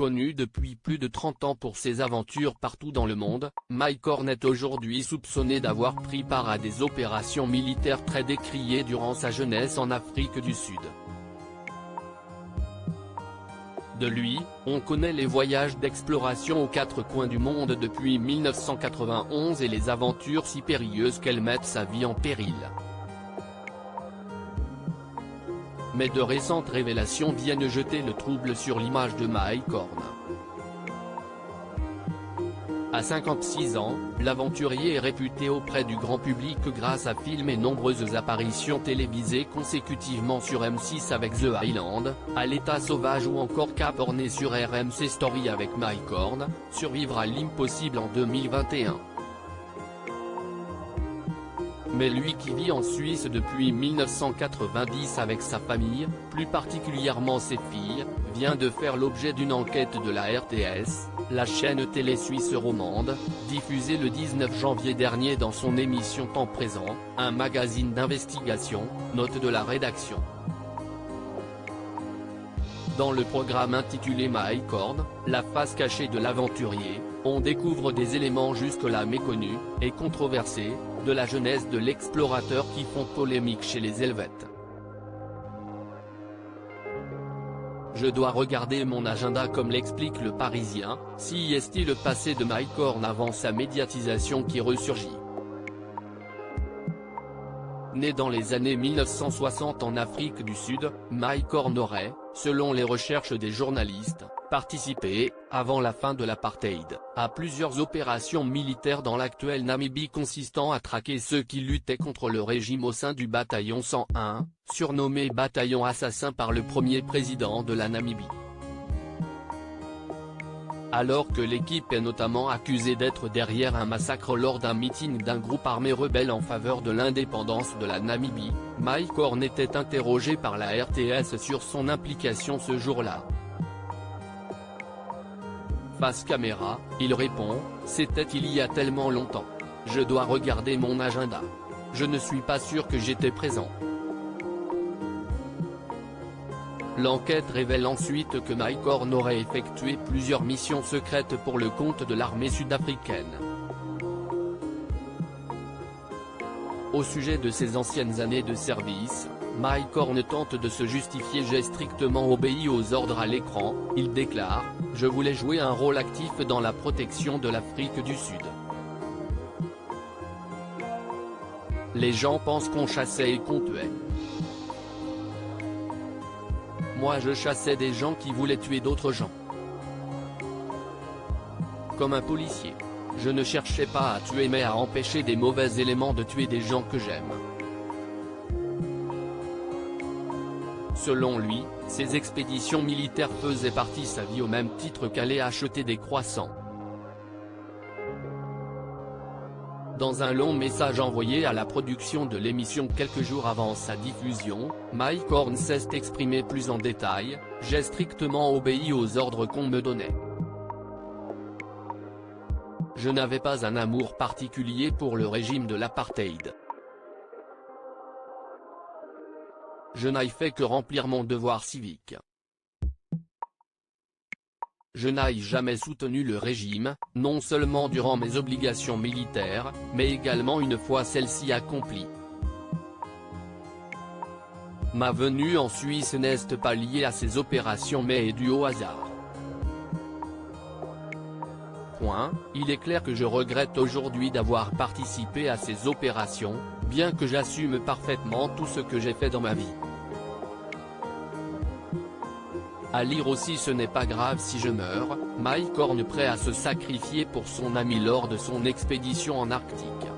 Connu depuis plus de 30 ans pour ses aventures partout dans le monde, Mike Horn est aujourd'hui soupçonné d'avoir pris part à des opérations militaires très décriées durant sa jeunesse en Afrique du Sud. De lui, on connaît les voyages d'exploration aux quatre coins du monde depuis 1991 et les aventures si périlleuses qu'elles mettent sa vie en péril. Mais de récentes révélations viennent jeter le trouble sur l'image de Mike Horn. À 56 ans, l'aventurier est réputé auprès du grand public grâce à films et nombreuses apparitions télévisées consécutivement sur M6 avec The Highland, À l'état sauvage ou encore Cap Horn et sur RMC Story avec Mike Horn, Survivre à l'impossible en 2021. Mais lui qui vit en Suisse depuis 1990 avec sa famille, plus particulièrement ses filles, vient de faire l'objet d'une enquête de la RTS, la chaîne télé suisse romande, diffusée le 19 janvier dernier dans son émission Temps présent, un magazine d'investigation, note de la rédaction. Dans le programme intitulé Mike Horn, la face cachée de l'aventurier, on découvre des éléments jusque-là méconnus, et controversés, de la jeunesse de l'explorateur qui font polémique chez les Helvètes. Je dois regarder mon agenda comme l'explique le Parisien, si est-il le passé de Mike Horn avant sa médiatisation qui ressurgit. Né dans les années 1960 en Afrique du Sud, Mike Horn aurait, selon les recherches des journalistes, participé, avant la fin de l'apartheid, à plusieurs opérations militaires dans l'actuelle Namibie consistant à traquer ceux qui luttaient contre le régime au sein du bataillon 101, surnommé bataillon assassin par le premier président de la Namibie. Alors que l'équipe est notamment accusée d'être derrière un massacre lors d'un meeting d'un groupe armé rebelle en faveur de l'indépendance de la Namibie, Mike Horn était interrogé par la RTS sur son implication ce jour-là. Face caméra, il répond, « C'était il y a tellement longtemps. Je dois regarder mon agenda. Je ne suis pas sûr que j'étais présent. » L'enquête révèle ensuite que Mike Horn aurait effectué plusieurs missions secrètes pour le compte de l'armée sud-africaine. Au sujet de ses anciennes années de service, Mike Horn tente de se justifier. J'ai strictement obéi aux ordres à l'écran, il déclare, « Je voulais jouer un rôle actif dans la protection de l'Afrique du Sud. Les gens pensent qu'on chassait et qu'on tuait. Moi je chassais des gens qui voulaient tuer d'autres gens. Comme un policier. Je ne cherchais pas à tuer mais à empêcher des mauvais éléments de tuer des gens que j'aime. » Selon lui, ces expéditions militaires faisaient partie de sa vie au même titre qu'aller acheter des croissants. Dans un long message envoyé à la production de l'émission quelques jours avant sa diffusion, Mike Horn s'est exprimé plus en détail, « J'ai strictement obéi aux ordres qu'on me donnait. Je n'avais pas un amour particulier pour le régime de l'apartheid. Je n'ai fait que remplir mon devoir civique. Je n'ai jamais soutenu le régime, non seulement durant mes obligations militaires, mais également une fois celle-ci accomplie. Ma venue en Suisse n'est pas liée à ces opérations mais est due au hasard. Il est clair que je regrette aujourd'hui d'avoir participé à ces opérations, bien que j'assume parfaitement tout ce que j'ai fait dans ma vie. À lire aussi Ce n'est pas grave si je meurs, Mike Horn prêt à se sacrifier pour son ami lors de son expédition en Arctique.